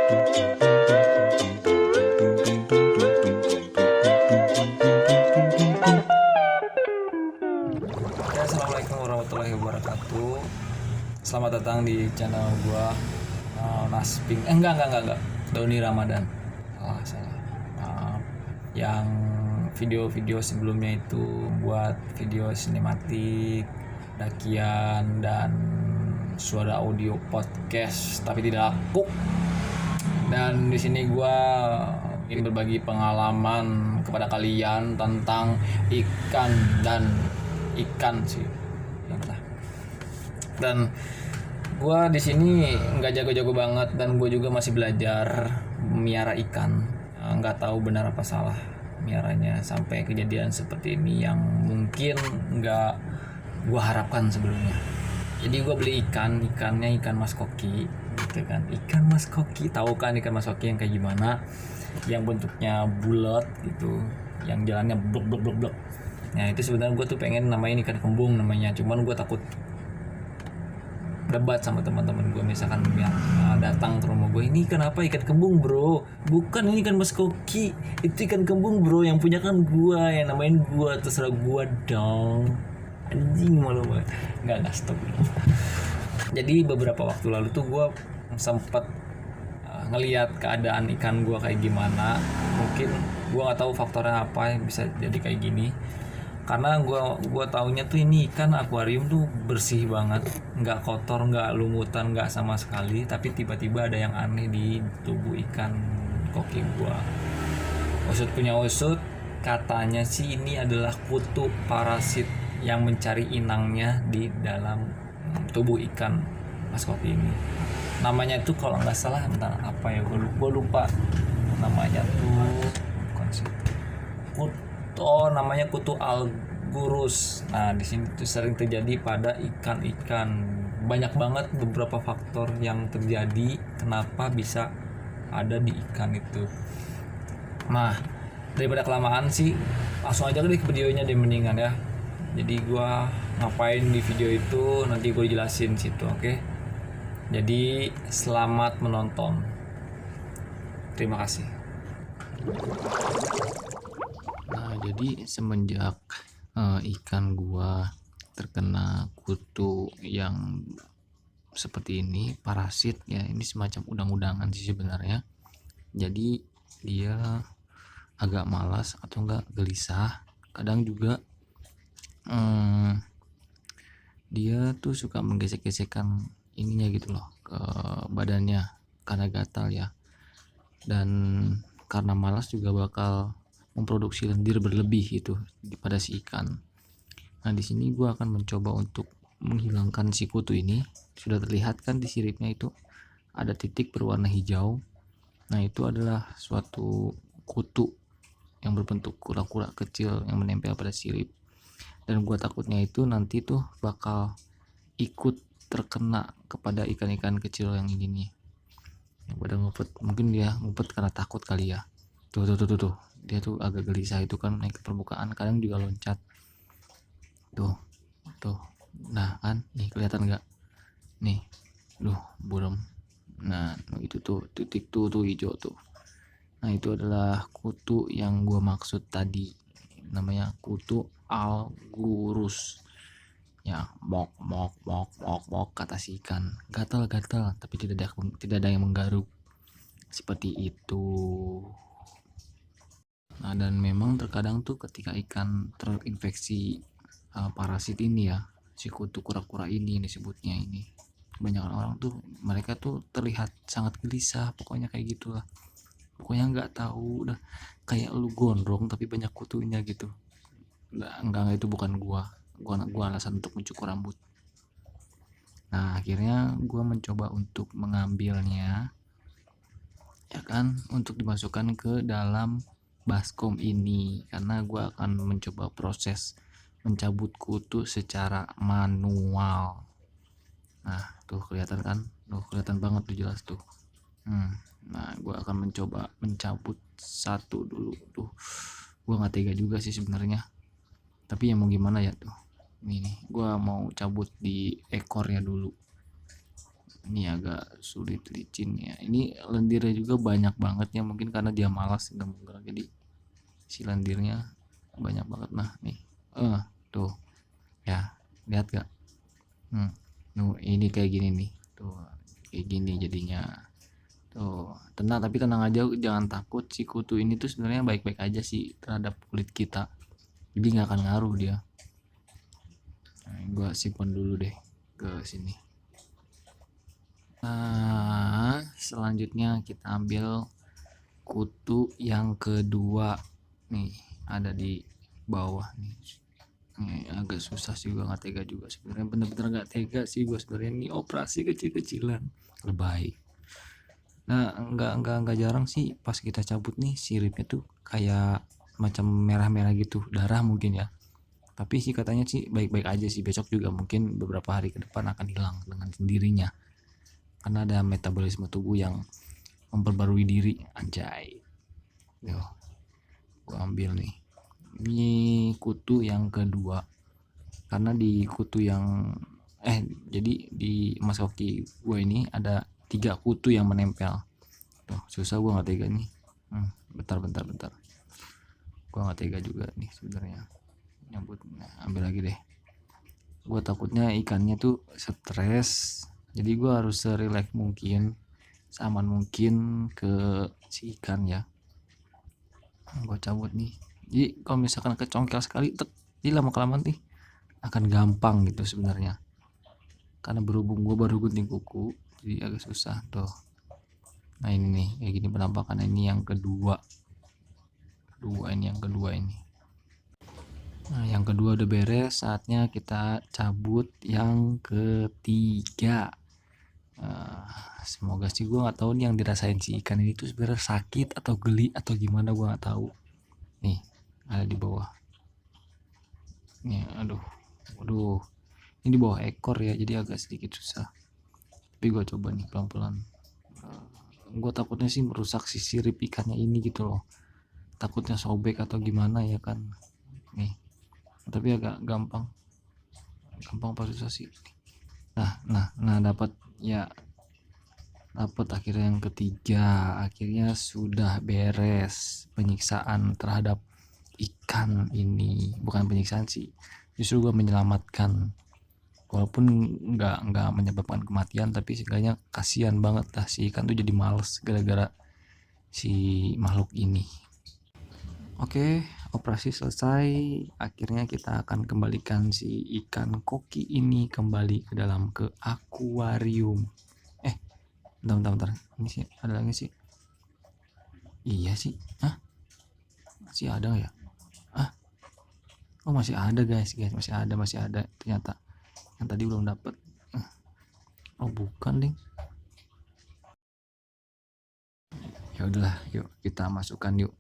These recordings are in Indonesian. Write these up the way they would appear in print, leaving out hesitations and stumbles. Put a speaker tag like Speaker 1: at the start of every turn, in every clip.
Speaker 1: Assalamualaikum warahmatullahi wabarakatuh. Selamat datang di channel gua, Nasping. Enggak. Doni Ramadan. Salah. Yang video-video sebelumnya itu buat video sinematik, dakian dan suara audio podcast, tapi tidak laku. Dan di sini gua ingin berbagi pengalaman kepada kalian tentang ikan sih. Dan gue di sini nggak jago-jago banget, dan gue juga masih belajar miara ikan. Nggak tahu benar apa salah miaranya sampai kejadian seperti ini yang mungkin nggak gue harapkan sebelumnya. Jadi gue beli ikannya ikan mas koki gitu kan. Ikan mas koki, tahu kan ikan mas koki yang kayak gimana, yang bentuknya bulat gitu, yang jalannya blok. Nah itu sebenarnya gue tuh pengen namain ikan kembung namanya, cuman gue takut debat sama teman-teman gue, misalkan yang datang ke rumah gue, ini ikan apa? Ikan kembung bro, bukan, ini ikan mas koki, itu ikan kembung bro, yang punya kan gue, yang namain gue, terserah gue dong. Anjing, malu banget. Nggak stop. Jadi beberapa waktu lalu tuh gue sempat ngelihat keadaan ikan gue kayak gimana. Mungkin gue nggak tahu faktornya apa yang bisa jadi kayak gini, karena gue taunya tuh ini ikan akuarium tuh bersih banget, nggak kotor, nggak lumutan, nggak sama sekali. Tapi tiba-tiba ada yang aneh di tubuh ikan koki gue. Usut punya usut, katanya sih ini adalah kutu parasit yang mencari inangnya di dalam tubuh ikan mas koki ini. Namanya tuh kalau nggak salah tentang apa ya, gue lupa namanya tuh. Bukan sih, namanya kutu algurus. Nah di sini tuh sering terjadi pada ikan-ikan. Banyak banget beberapa faktor yang terjadi kenapa bisa ada di ikan itu. Nah daripada kelamaan sih, langsung aja deh ke videonya deh mendingan ya. Jadi gua ngapain di video itu nanti gue jelasin situ, oke? Jadi selamat menonton. Terima kasih. Nah, jadi semenjak ikan gua terkena kutu yang seperti ini, parasit ya, ini semacam udang-udangan sih sebenarnya. Jadi dia agak malas atau enggak gelisah. Kadang juga dia tuh suka menggesek-gesekkan ininya gitu loh ke badannya karena gatal ya. Dan karena malas juga bakal memproduksi lendir berlebih itu pada si ikan. Nah di sini gue akan mencoba untuk menghilangkan si kutu ini. Sudah terlihat kan di siripnya itu ada titik berwarna hijau. Nah itu adalah suatu kutu yang berbentuk kura-kura kecil yang menempel pada sirip. Dan gue takutnya itu nanti tuh bakal ikut terkena kepada ikan-ikan kecil yang ini nih. Yang pada ngumpet, mungkin dia ngumpet karena takut kali ya. Tuh dia tuh agak gelisah itu kan, naik ke permukaan, kadang juga loncat tuh. Nah kan nih kelihatan nggak nih, buram. Nah itu tuh titik tuh hijau tuh. Nah itu adalah kutu yang gua maksud tadi, namanya kutu algurus ya. Mok kata si ikan, gatal tapi tidak ada yang menggaruk seperti itu. Nah dan memang terkadang tuh ketika ikan terinfeksi parasit ini ya, si kutu kura-kura ini disebutnya ini, kebanyakan orang tuh mereka tuh terlihat sangat gelisah, pokoknya kayak gitulah. Pokoknya nggak tahu udah kayak lu gondrong tapi banyak kutunya gitu. Enggak, itu bukan gua alasan untuk mencukur rambut. Nah akhirnya gua mencoba untuk mengambilnya ya kan, untuk dimasukkan ke dalam baskom ini, karena gua akan mencoba proses mencabut kutu secara manual. Nah tuh kelihatan kan, kelihatan banget tuh, jelas tuh. Nah gua akan mencoba mencabut satu dulu tuh. Gua nggak tega juga sih sebenarnya, tapi ya mau gimana ya tuh. Ini nih, gua mau cabut di ekornya dulu. Ini agak sulit licin ya. Ini lendirnya juga banyak banget ya, mungkin karena dia malas nggak mau gerak, jadi si lendirnya banyak banget. Nah nih, tuh ya, lihat gak? Ini kayak gini nih, tuh kayak gini jadinya. Tuh tenang, tapi tenang aja, jangan takut. Si kutu ini tuh sebenarnya baik-baik aja sih terhadap kulit kita, jadi nggak akan ngaruh dia. Nah, gua simpan dulu deh ke sini. Nah, selanjutnya kita ambil kutu yang kedua nih, ada di bawah nih. Ini agak susah sih, gue nggak tega juga sebenarnya, bener-bener nggak tega sih gue sebenarnya, ini operasi kecil-kecilan lebay. Nah, nggak jarang sih pas kita cabut nih, siripnya tuh kayak macam merah-merah gitu, darah mungkin ya. Tapi sih katanya sih baik-baik aja sih, besok juga mungkin beberapa hari ke depan akan hilang dengan sendirinya, karena ada metabolisme tubuh yang memperbarui diri, anjay. Yo, gua ambil nih, ini kutu yang kedua, karena di kutu yang jadi di emas koki gue ini ada 3 kutu yang menempel. Tuh susah, gue nggak tega nih. Bentar, gue nggak tega juga nih sebenarnya nyambut. Nah, ambil lagi deh, gue takutnya ikannya tuh stres, jadi gue harus serileks mungkin, seaman mungkin ke si ikan ya. Gue cabut nih, jadi kalau misalkan kecongkel sekali jadi lama kelamaan nih akan gampang gitu sebenarnya, karena berhubung gue baru gunting kuku jadi agak susah tuh. Nah ini nih kayak gini penampakan, ini yang kedua ini. Nah yang kedua udah beres, saatnya kita cabut yang ketiga. Semoga sih, gue nggak tahu nih yang dirasain si ikan ini tuh sebenarnya sakit atau geli atau gimana, gue nggak tahu. Nih ada di bawah nih, aduh ini di bawah ekor ya, jadi agak sedikit susah, tapi gue coba nih pelan-pelan. Gue takutnya sih merusak si sirip ikannya ini gitu loh, takutnya sobek atau gimana ya kan nih, tapi agak gampang apa susah sih. Nah dapat ya, dapat akhirnya yang ketiga. Akhirnya sudah beres penyiksaan terhadap ikan ini, bukan penyiksaan sih, justru gue menyelamatkan, walaupun nggak menyebabkan kematian, tapi seenggaknya kasihan banget lah si ikan tuh jadi males gara-gara si makhluk ini. Oke, operasi selesai. Akhirnya kita akan kembalikan si ikan koki ini kembali ke dalam ke akuarium. Bentar. Ini sih ada lagi sih. Iya sih. Masih ada nggak ya? Oh masih ada guys, masih ada. Ternyata yang tadi belum dapet. Oh bukan ding. Ya udahlah, yuk kita masukkan yuk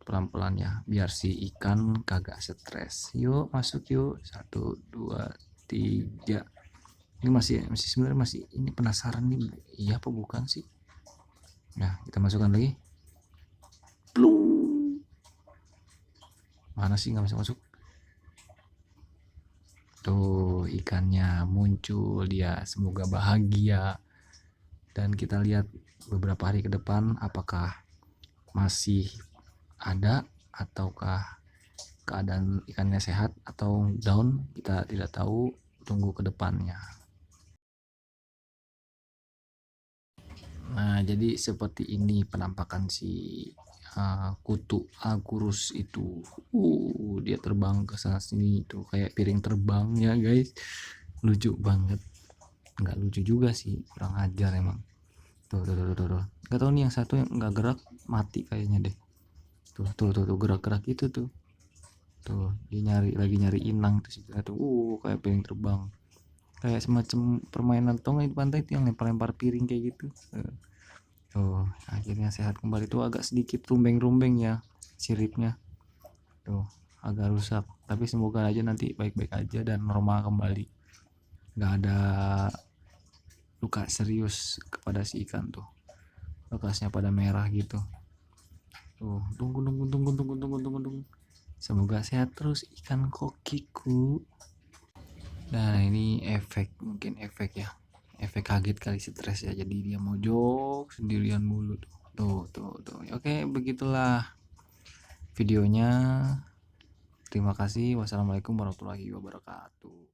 Speaker 1: pelan-pelan ya, biar si ikan kagak stres. Yuk masuk yuk, 1 2 3. Ini masih sebenarnya masih ini penasaran nih, iya apa bukan sih. Nah kita masukkan lagi. Plung. Mana sih, nggak bisa masuk. Tuh ikannya muncul dia, semoga bahagia. Dan kita lihat beberapa hari ke depan apakah masih ada ataukah keadaan ikannya sehat atau down, kita tidak tahu, tunggu ke depannya. Nah jadi seperti ini penampakan si kutu agurus itu. Dia terbang ke sana sini itu kayak piring terbang ya guys, lucu banget. Nggak lucu juga sih, kurang ajar emang. Tuh. Gak tau nih yang satu yang nggak gerak mati kayaknya deh. Tuh gerak-gerak itu tuh. Dia lagi nyari inang tuh sebenarnya tuh. Kayak piring terbang. Kayak semacam permainan tonga di pantai tuh yang lempar-lempar piring kayak gitu. Tuh, akhirnya sehat kembali. Tuh agak sedikit rumbeng-rumbeng ya siripnya. Tuh, agak rusak. Tapi semoga aja nanti baik-baik aja dan normal kembali. Nggak ada luka serius kepada si ikan tuh. Bekasnya pada merah gitu. Tuh, tunggu. Semoga sehat terus ikan kokiku. Nah, ini mungkin efek ya. efek kaget kali stres ya, jadi dia mojok sendirian mulu tuh. Oke, begitulah videonya. Terima kasih. Wassalamualaikum warahmatullahi wabarakatuh.